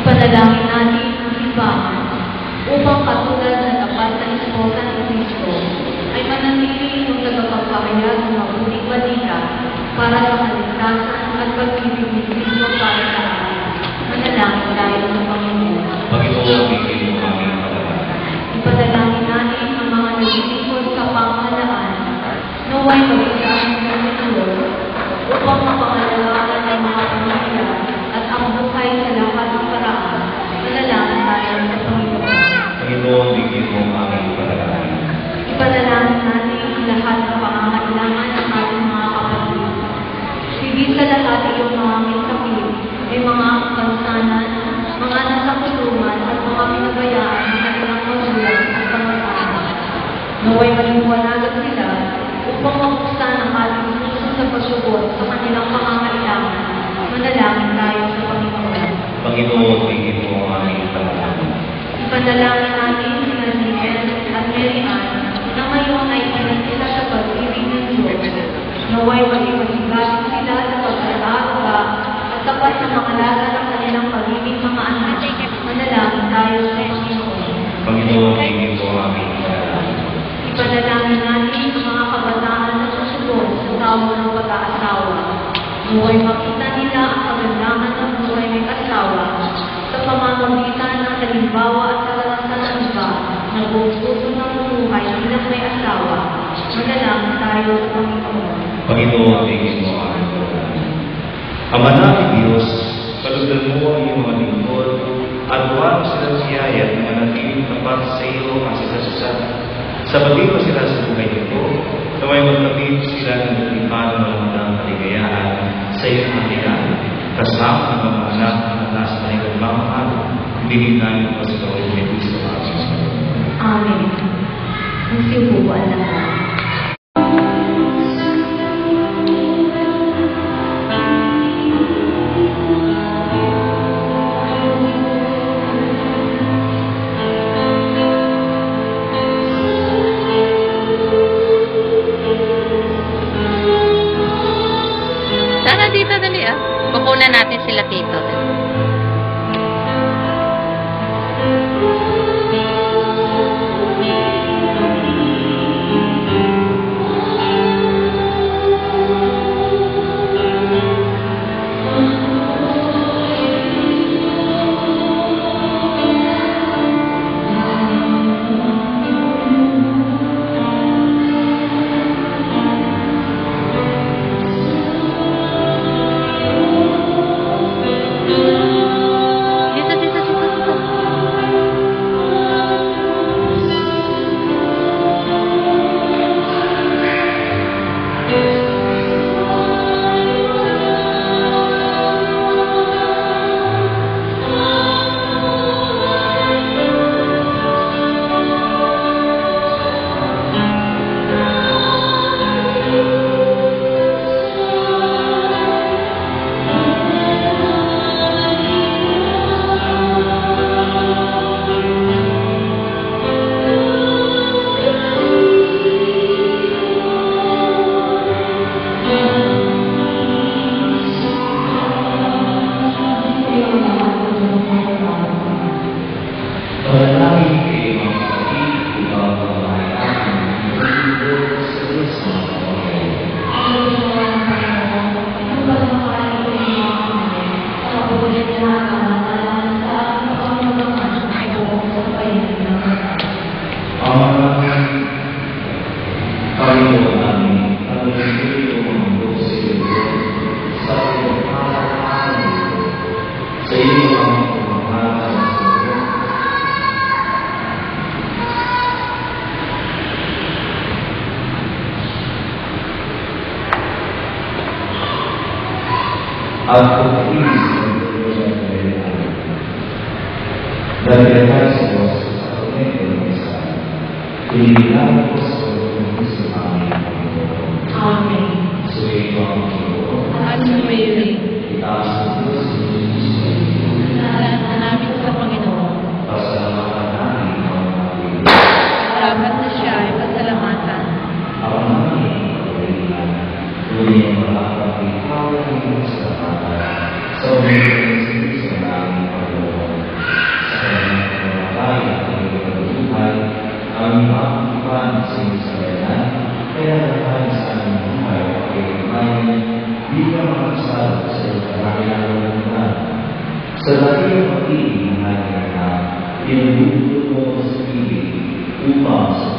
Ipanalangin natin ang simbahan upang katulad ng tapat na esposa ni Kristo ay manatili yung tagapagpahayag ng mabuting balita para sa kaligtasan at pag-ibig ni Kristo para sa atin. Manalangin tayo sa Panginoon. Panginoon, bigyan mo kami ng panalangin. Ipanalangin natin ang mga naglilingkod sa pamahalaan naway mag-isaan ng Panginoon upang mapangalagaan ang mga pamilya at ang buhay sa lahat ng paraan. Manalangin tayo sa Panginoon. Panginoon, bigyan mo kami ng panalangin. Ipanalangin natin ang lahat ng pangangailangan ng ating mga kapatid. Higit sa lahat iyong mga may sakit, may mga kansanan, mga nasa kulungan at mga pinabayaan ng kanilang magulang at pangalaman. Naway maliwanagan sila upang mabuksan ang ating puso sa pagsugot sa kanilang pangangailangan. Manalangin tayo sa Panginoon. Panginoon, bigyan mo kami ng panalangin. Ipanalangin natin sina Niel at Mary Ann na ngayon ay pinagkita sa pag-ibig ng Diyos. Naway magipasigasin sila sa pag-alaga at tapat na mangalaga ng kanilang pag-ibig mga anak. Manalangin tayo sa Panginoon. Panginoon, bigyan mo kami ng panalangin. Ipanalangin natin ang mga kabataan na susunod sa tao ng pag-aasawa. Naway makita nila ang kagandahan ng buhay may asawa sa pamamagitan ng halimbawa at karanasan ng iba na buong-puso ng buhay bilang may asawa. Manalangin tayo sa Panginoon. Panginoon, bigyan mo kami ng panalangin. Ama namin Diyos, kalugdan mo ang iyong mga lingkod at huwag silang siyaya at manatiling tapat sa iyo ang sasasusan. Sabatin mo sila sa buhay nito, naway magkapit sila ng nagtipan ng walang kaligayahan sa iyong hanggang, kasama ng mga anak na nasa kanilang mamahal, ibigin namin po sa Panginoon ni Kristo. Amen. Ang siyo po ang lahat. Sana dito dali Kukunan natin sila dito. Dahil tayo sa Diyos sa pagmento ng isa, pinilihan ko sa pagmento sa aming Panginoon. Amen. Suway ko ang Panginoon. At sumayin. Itaas ng Diyos sa Diyos. Salamat namin sa Panginoon. Pasalamatan namin ang mga Panginoon. Dapat na siya ay pasalamatan. Ang aming pagkalingan, tuloy ang mga pagkikaw ng sa kata, sa umitin sa Diyos ng aming Panginoon. Sa kanyang pagkamatay at kanyang pagbuhay, ang maakipan sa iyong sarayan, kaya naman sa aming buhay at pagkikain, di ka makasal sa iyong karamihan ng sa dating pag-ibig ng ating anak, inubuto mo sa ibig upang sa